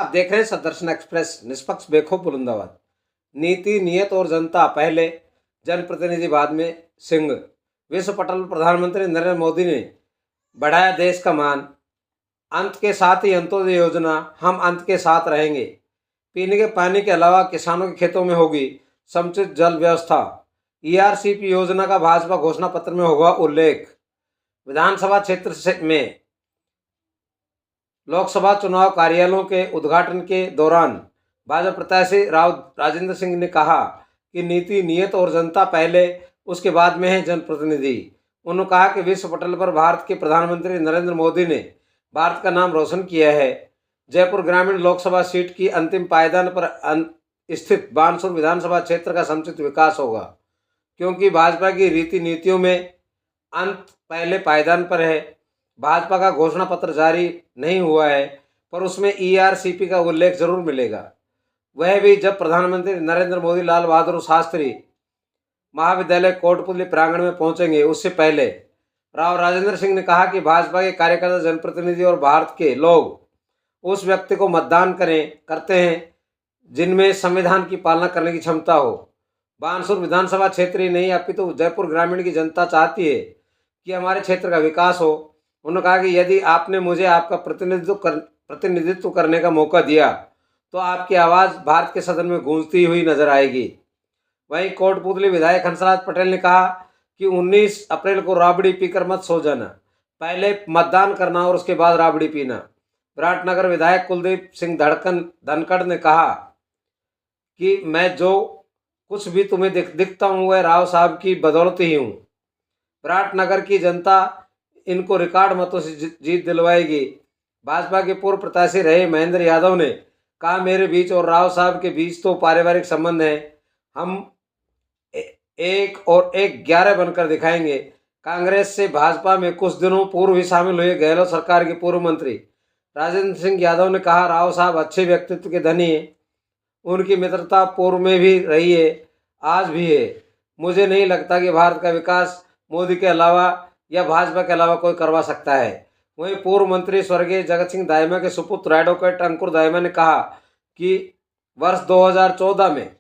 आप देख रहे हैं सदर्शन एक्सप्रेस, निष्पक्ष बेखौफ बुलंदाबाद। नीति, नियत और जनता पहले, जनप्रतिनिधि बाद में सिंह। विश्व पटल पर प्रधानमंत्री नरेंद्र मोदी ने बढ़ाया देश का मान। अंत के साथ ही अंत्योदय योजना, हम अंत के साथ रहेंगे। पीने के पानी के अलावा किसानों के खेतों में होगी समुचित जल व्यवस्था। ईआरसीपी योजना का भाजपा घोषणा पत्र में होगा उल्लेख। विधानसभा क्षेत्र में लोकसभा चुनाव कार्यालयों के उद्घाटन के दौरान भाजपा प्रत्याशी राव राजेंद्र सिंह ने कहा कि नीति, नियत और जनता पहले, उसके बाद में है जनप्रतिनिधि। उन्होंने कहा कि विश्व पटल पर भारत के प्रधानमंत्री नरेंद्र मोदी ने भारत का नाम रोशन किया है। जयपुर ग्रामीण लोकसभा सीट की अंतिम पायदान पर स्थित बानसूर विधानसभा क्षेत्र का समुचित विकास होगा, क्योंकि भाजपा की रीति नीतियों में अंत पहले पायदान पर है। भाजपा का घोषणा पत्र जारी नहीं हुआ है, पर उसमें ईआरसीपी का उल्लेख जरूर मिलेगा, वह भी जब प्रधानमंत्री नरेंद्र मोदी लाल बहादुर शास्त्री महाविद्यालय कोटपुतली प्रांगण में पहुंचेंगे, उससे पहले। राव राजेंद्र सिंह ने कहा कि भाजपा के कार्यकर्ता, जनप्रतिनिधि और भारत के लोग उस व्यक्ति को मतदान करते हैं जिनमें संविधान की पालना करने की क्षमता हो। बानसूर विधानसभा क्षेत्र ही नहीं, अपितु जयपुर ग्रामीण की जनता चाहती है कि हमारे क्षेत्र का विकास हो। उन्होंने कहा कि यदि आपने मुझे आपका प्रतिनिधित्व करने का मौका दिया तो आपकी आवाज़ भारत के सदन में गूंजती हुई नजर आएगी। वहीं कोटपुतली विधायक हंसराज पटेल ने कहा कि 19 अप्रैल को राबड़ी पीकर मत सो जाना, पहले मतदान करना और उसके बाद राबड़ी पीना। विराटनगर विधायक कुलदीप सिंह धनखड़ ने कहा कि मैं जो कुछ भी तुम्हें दिखता हूँ वह राव साहब की बदौलत ही हूँ। विराटनगर की जनता इनको रिकॉर्ड मतों से जीत दिलवाएगी। भाजपा के पूर्व प्रत्याशी रहे महेंद्र यादव ने कहा, मेरे बीच और राव साहब के बीच तो पारिवारिक संबंध है, हम 1 और 1 11 बनकर दिखाएंगे। कांग्रेस से भाजपा में कुछ दिनों पूर्व ही शामिल हुए गहलोत सरकार के पूर्व मंत्री राजेंद्र सिंह यादव ने कहा, राव साहब अच्छे व्यक्तित्व के धनी हैं, उनकी मित्रता पूर्व में भी रही है, आज भी है। मुझे नहीं लगता कि भारत का विकास मोदी के अलावा या भाजपा के अलावा कोई करवा सकता है। वहीं पूर्व मंत्री स्वर्गीय जगत सिंह दाहिमा के सुपुत्र एडवोकेट अंकुर दाहिमा ने कहा कि वर्ष 2014 में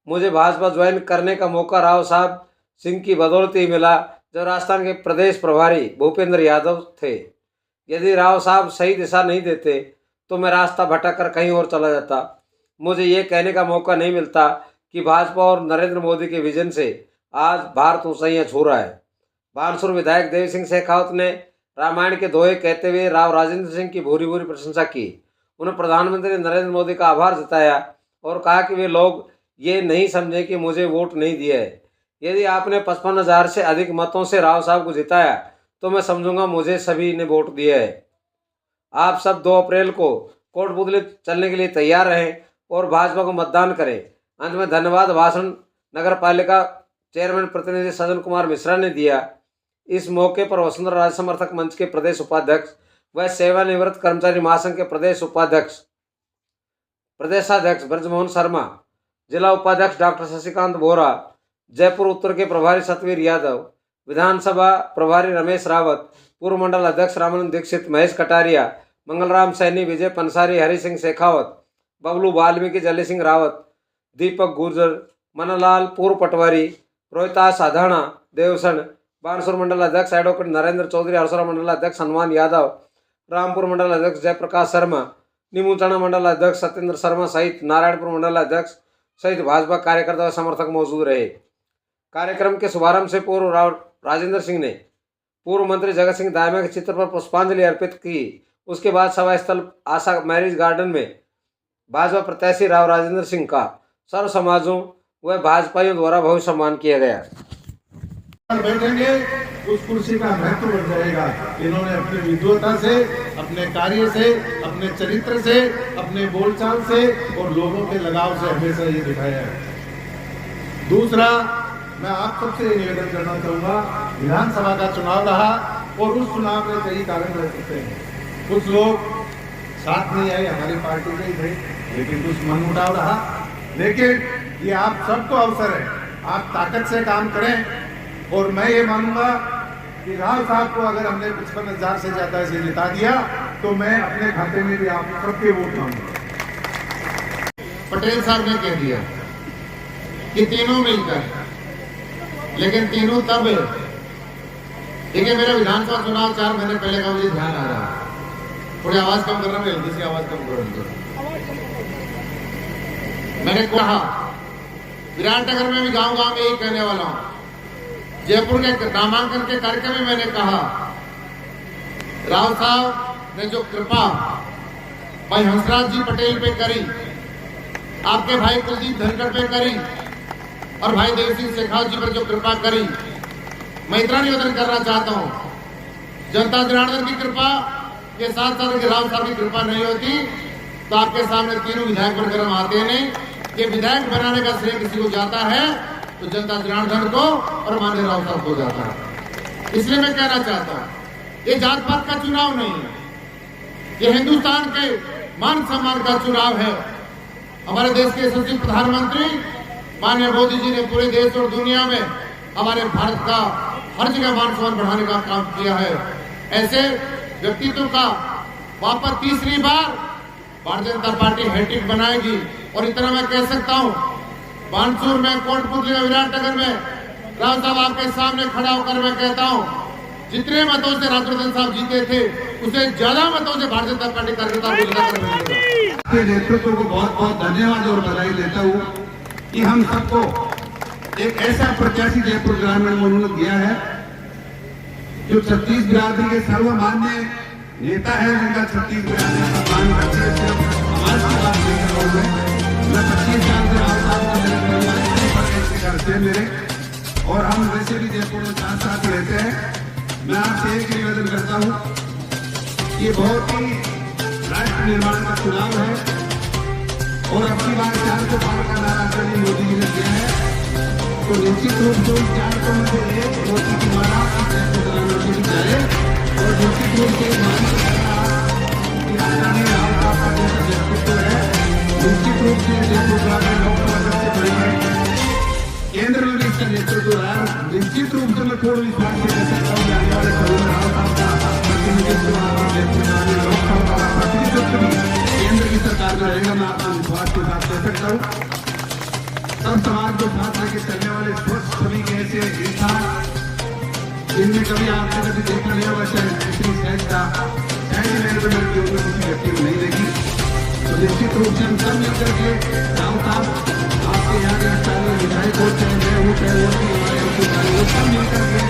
मुझे भाजपा ज्वाइन करने का मौका राव साहब सिंह की बदौलत ही मिला, जब राजस्थान के प्रदेश प्रभारी भूपेंद्र यादव थे। यदि राव साहब सही दिशा नहीं देते तो मैं रास्ता भटक कर कहीं और चला जाता। मुझे ये कहने का मौका नहीं मिलता कि भाजपा और नरेंद्र मोदी के विजन से आज भारत ऊंचाइयां छू रहा है। बानसूर विधायक देव सिंह शेखावत ने रामायण के दोहे कहते हुए राव राजेंद्र सिंह की भूरी भूरी प्रशंसा की। उन्होंने प्रधानमंत्री नरेंद्र मोदी का आभार जताया और कहा कि वे लोग ये नहीं समझे कि मुझे वोट नहीं दिया है। यदि आपने 55,000 से अधिक मतों से राव साहब को जिताया तो मैं समझूंगा मुझे सभी ने वोट दिया है। आप सब 2 अप्रैल को कोटपुतली चलने के लिए तैयार रहें और भाजपा को मतदान करें। अंत में धन्यवाद भाषण नगर पालिका चेयरमैन प्रतिनिधि सज्जन कुमार मिश्रा ने दिया। इस मौके पर वसुंधरा राज समर्थक मंच के प्रदेश उपाध्यक्ष व सेवानिवृत्त कर्मचारी महासंघ के प्रदेशाध्यक्ष ब्रजमोहन शर्मा, जिला उपाध्यक्ष डॉक्टर शशिकांत बोरा, जयपुर उत्तर के प्रभारी सतवीर यादव, विधानसभा प्रभारी रमेश रावत, पूर्व मंडल अध्यक्ष रामानंद दीक्षित, महेश कटारिया, मंगलराम सैनी, विजय पंसारी, हरि सिंह शेखावत, बबलू वाल्मीकि, जली सिंह रावत, दीपक गुर्जर, मनलाल पूर्व पटवारी, रोहितास अधाणा, देवसण, बानसूर मंडल अध्यक्ष एडवोकेट नरेंद्र चौधरी, हरसोरा मंडल अध्यक्ष हनुमान यादव, रामपुर मंडल अध्यक्ष जयप्रकाश शर्मा, निमुचना मंडल अध्यक्ष सत्येंद्र शर्मा सहित नारायणपुर मंडल अध्यक्ष सहित भाजपा कार्यकर्ता व समर्थक मौजूद रहे। कार्यक्रम के शुभारंभ से पूर्व राजेंद्र सिंह ने पूर्व मंत्री जगत सिंह दाहिमा के चित्र पर पुष्पांजलि अर्पित की। उसके बाद सभा स्थल आशा मैरिज गार्डन में भाजपा प्रत्याशी राव राजेंद्र सिंह का सर्व समाजों व भाजपाइयों द्वारा भव्य सम्मान किया गया। बैठेंगे उस कुर्सी का महत्व बढ़ जाएगा। इन्होंने अपनी विद्वता से, अपने कार्य से, अपने चरित्र से, अपने बोलचाल से और लोगों के लगाव से हमेशा ये दिखाया है। दूसरा, मैं आप सबसे ये निवेदन करना चाहूँगा, विधानसभा का चुनाव रहा और उस चुनाव में कई कारण रह सकते हैं। कुछ लोग साथ नहीं आए, हमारी पार्टी के ही थे, लेकिन कुछ मनमुटाव रहा। लेकिन ये आप सबको अवसर है, आप ताकत से काम करें। और मैं ये मानूंगा कि राव साहब को अगर हमने 55,000 से ज्यादा से जिता दिया तो मैं अपने खाते में भी आप सबके वोट मांगूंगा। पटेल साहब ने कह दिया कि तीनों मिलकर, लेकिन तीनों तब है। देखिए मेरा विधानसभा चुनाव 4 महीने पहले का मुझे ध्यान आ रहा है। थोड़ी आवाज कम कर रहा हूँ, जल्दी से आवाज कम करो। मैंने कहा विराटनगर में भी गांव गांव में यही कहने वाला हूं। जयपुर के नामांकन के कार्यक्रम में मैंने कहा राव साहब ने जो कृपा भाई हंसराज जी पटेल पे करी, आपके भाई कुलदीप धनखड़ पे करी और भाई देव सिंह शेखावत जी पर जो कृपा करी, मैं इतना निवेदन करना चाहता हूं, जनता जनार्दन की कृपा के साथ साथ राव साहब की कृपा नहीं होती तो आपके सामने तीनों विधायक बनकर हम आते नहीं। ये विधायक बनाने का श्रेय किसी को जाता है तो जनता जनार्दन को और माननीय राव साहब को जाता है। इसलिए मैं कहना चाहता हूं ये जात पात का चुनाव नहीं है, ये हिंदुस्तान के मान सम्मान का चुनाव है। हमारे देश के यशस्वी प्रधानमंत्री माननीय मोदी जी ने पूरे देश और दुनिया में हमारे भारत का हर जगह मान सम्मान बढ़ाने का काम किया है। ऐसे व्यक्तित्व का वापस तीसरी बार भारतीय जनता पार्टी हैट्रिक बनाएगी। और इतना मैं कह सकता हूं, बानसूर में, कोटपुतली में, विराटनगर में राव साहब आपके सामने खड़ा होकर मैं कहता हूं, जितने मतों से राजवर्धन साहब जीते थे उसे ज्यादा मतों से भारतीय जनता पार्टी कार्यकर्ता के नेतृत्व को बहुत बहुत धन्यवाद और बधाई देता हूँ कि हम सबको एक ऐसा प्रत्याशी जयपुर ग्रामीण में उन्होंने दिया है जो छत्तीस बिरादरी के सर्वमान्य नेता है, जिनका छत्तीस बिरादरी सम्मान करती है। सिर्फ समाज की बात नहीं कर रहा हूँ मैं 25 साल से राव साहब का मेरे परिवार से मेरे, और हम वैसे भी जयपुर में साथ रहते हैं। मैं आपसे एक निवेदन करता हूँ, ये बहुत ही राष्ट्र निर्माण का चुनाव है और अपनी बार 4 को पार का नारा आदरणीय मोदी जी ने दिया है, तो निश्चित रूप से 4 को में से एक मोदी की माला प्रधानमंत्री जाए और निश्चित रूप से आदरणीय राव साहब का जैसा व्यक्तित्व है, निश्चित रूप से जयपुर ग्रामीण लोकसभा सबसे बड़ी है, केंद्र में भी इसका नेतृत्व रहा। निश्चित रूप से मैं पूर्ण विश्वास से कह सकता हूँ आने वाले समय में राव साहब का प्रतिनिधित्व जयपुर ग्रामीण लोकसभा का प्रतिनिधित्व भी केंद्र की सरकार में रहेगा। मैं आपको विश्वास के साथ कह सकता हूँ। सब समाज को साथ लेकर चलने वाले स्वस्थ सभी के ऐसे इंसान जिनमें कभी आपने कभी देखा नहीं होगा, शायद इतनी सहज का शायद मैंने तो मेरे जीवन में किसी व्यक्ति को नहीं देखी। तो निश्चित रूप से हम सब मिलकर के राव साहब आपके यहाँ के स्थानीय विधायक हो, चाहे मैं हूँ, चाहे वो हमारे सब मिलकर के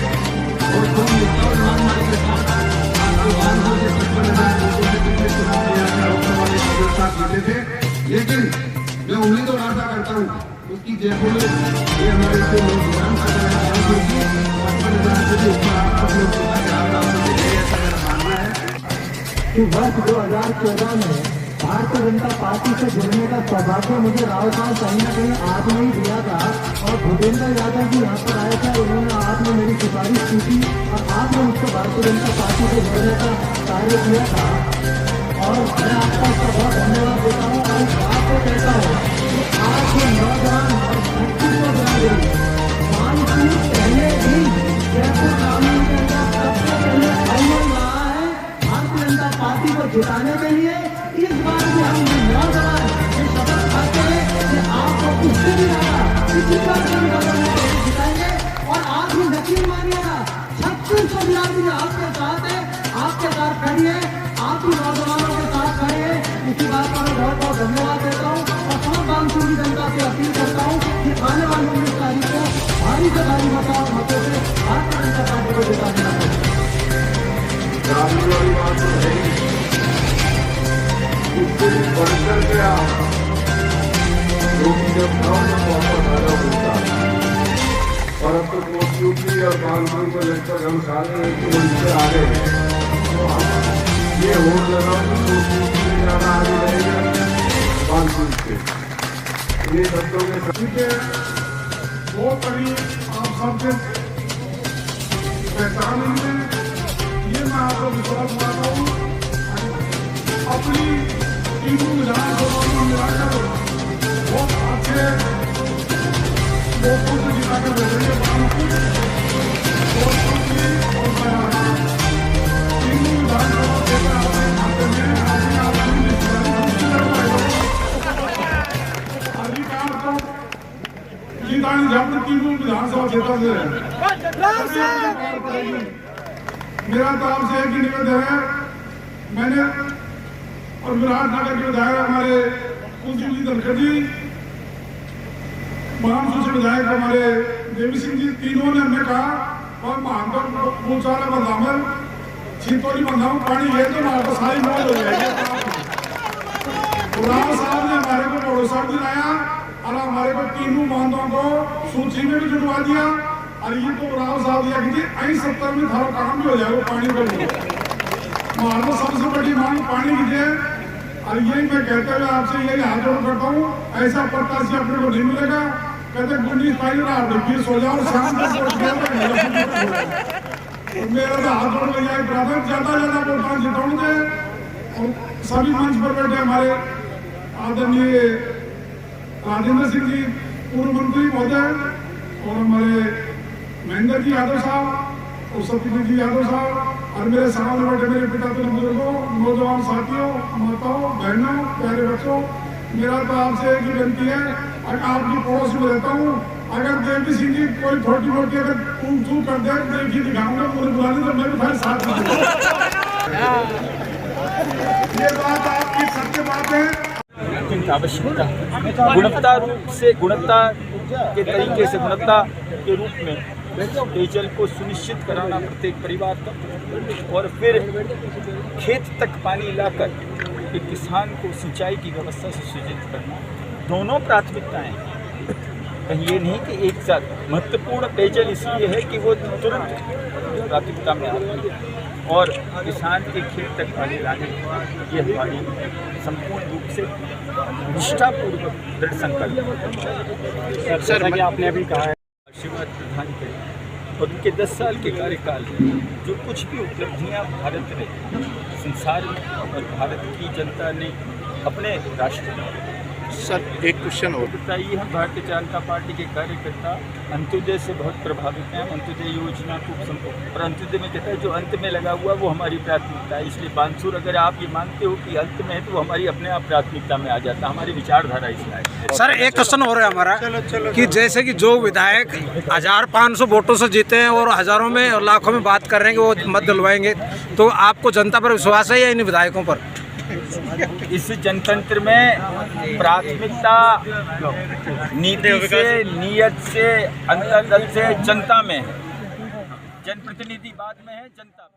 और खूब निष्ठा और ईमानदारी के साथ आपको 500 से 55,000 लोगों से पिछले चुनाव में यहाँ लोकसभा में सदस्यता जीते थे। लेकिन मैं उम्मीद और आशा करता हूँ उसकी जयपुर में ये हमारे जो विधानसभा कि वर्ष 2014 में भारतीय जनता पार्टी से जुड़ने का सौभाग्य मुझे राव साहब कहीं न कहीं आपने ही दिया था और भूपेंद्र यादव जी यहाँ पर आए थे, उन्होंने आपने मेरी सिफारिश की थी और आपने मुझको भारतीय जनता पार्टी से जोड़ने का कार्य किया था और मैं आपका उसका बहुत धन्यवाद देता हूँ। और इस बात को कहता हूँ कि आज के नौजवान और पहले भी जयपुर ग्रामीण के अंदर सबसे पहले अव्वल रहा है भारतीय जनता पार्टी को जिताने के लिए। इस बार भी हम नौजवान ये शपथ खाते हैं कि आपको उससे भी ज्यादा इसी बार जिताएंगे। और आप भी यकीन मानिएगा 3600 बिरादरी आपके साथ है, आपके साथ खड़ी है, आप भी नौजवानों के साथ खड़े हैं। इसी बात का मैं बहुत बहुत धन्यवाद देता हूँ और समस्त बानसूर की जनता से अपील करता हूँ कि आने वाली 19 तारीख को भारी से भारी मतों से भारतीय जनता पार्टी को जिताने का बढ़कर गया क्योंकि जब गाँव में वापस आना होता और अब तो कोटपुतली और कानपुर को लगभग हम सारे उनसे आ गए तो हम ये हो लगा कोटपुतली जाना आगे रहेगा कानपुर से। ये शब्दों के सभी के बहुत बड़ी आप सबसे पहचान है, ये मैं आपको विश्वास मानता हूँ। अपनी तीनों विधानसभा में मिलाकर बहुत अच्छे लोगों से जिताकर भेजेंगे। और तीनों विधानसभा क्षेत्र नहीं जाऊंगा तीनों विधानसभा क्षेत्रों से मेरा तो आपसे एक ही निवेदन है। मैंने और विराटनगर के विधायक हमारे कुलदीप जी धनखड़ जी, महामसूर से विधायक हमारे देवी सिंह जी, तीनों ने हमने कहा और महानगर पूछाला बंधामल छितौली बंधाऊ पानी है तो वहां पर सारी मौज हो जाएगी। राव साहब ने हमारे को भरोसा दिलाया और हमारे को तीनों बांधों को सूची में भी जुड़वा दिया और ये तो राव साहब दिया कि 70 में थारा काम भी हो जाएगा पानी को। हमारे सबसे बड़ी मांग पानी की है और यही मैं कहते हुए आपसे यही हाथ जोड़ करता हूँ, ऐसा प्रत्याशी अपने को नहीं मिलेगा। कहते गुंडी पाई आप फिर सो जाओ शाम तक मेरा तो हाथ जोड़ लिया प्रार्थना ज्यादा बोलता जिताऊं दे। और सभी मंच पर बैठे हमारे आदरणीय राजेंद्र सिंह जी पूर्व मंत्री महोदय और हमारे महेंद्र जी यादव साहब और सत्यजीत जी यादव साहब और मेरे सामने बैठे मेरे पिता तो बुजुर्गों, नौजवान साथियों, माताओं, बहनों, प्यारे बच्चों, मेरा तो आपसे एक ही विनती है, अगर आपकी पड़ोस में रहता हूँ, अगर देवी सिंह जी कोई छोटी मोटी अगर तू कर दे देखी दिखाऊंगा पूरे बुलाने तो मैं भी भाई साथ ये बात आपकी सत्य बात है। आवश्यकता गुणवत्ता रूप से गुणवत्ता के तरीके से गुणवत्ता के रूप में पेयजल को सुनिश्चित कराना प्रत्येक परिवार का और फिर खेत तक पानी लाकर एक किसान को सिंचाई की व्यवस्था से सुजित करना, दोनों प्राथमिकताएं। कहीं ये नहीं कि एक साथ महत्वपूर्ण पेयजल इसलिए है कि वो तुरंत प्राथमिकता में आती है और किसान के खेत तक पानी लाने ये हमारी संपूर्ण रूप से निष्ठापूर्वक दृढ़ संकल्प सर कि आपने अभी कहा है आशीर्वाद प्रदान करें और उनके 10 साल के कार्यकाल में जो कुछ भी उपलब्धियां भारत ने संसार में और भारत की जनता ने अपने राष्ट्र में। सर एक क्वेश्चन और बताइए, हम भारतीय जनता पार्टी के कार्यकर्ता अंत्योदय से बहुत प्रभावित हैं। अंत्योदय योजना को और अंत्योदय में कहता है जो अंत में लगा हुआ वो हमारी प्राथमिकता है। इसलिए बानसूर अगर आप ये मानते हो कि अंत में है तो वो हमारी अपने आप प्राथमिकता में आ जाता है। हमारी विचारधारा इसलिए है। सर एक क्वेश्चन हो रहा है हमारा कि जैसे कि जो विधायक 1500 वोटों से जीते हैं और हजारों में और लाखों में बात कर रहे हैं कि वो मत दिलवाएंगे, तो आपको जनता पर विश्वास है या इन विधायकों पर? इस जनतंत्र में प्राथमिकता नीति से, नियत से, अंतर्गत से जनता में है। जनप्रतिनिधि बाद में है, जनता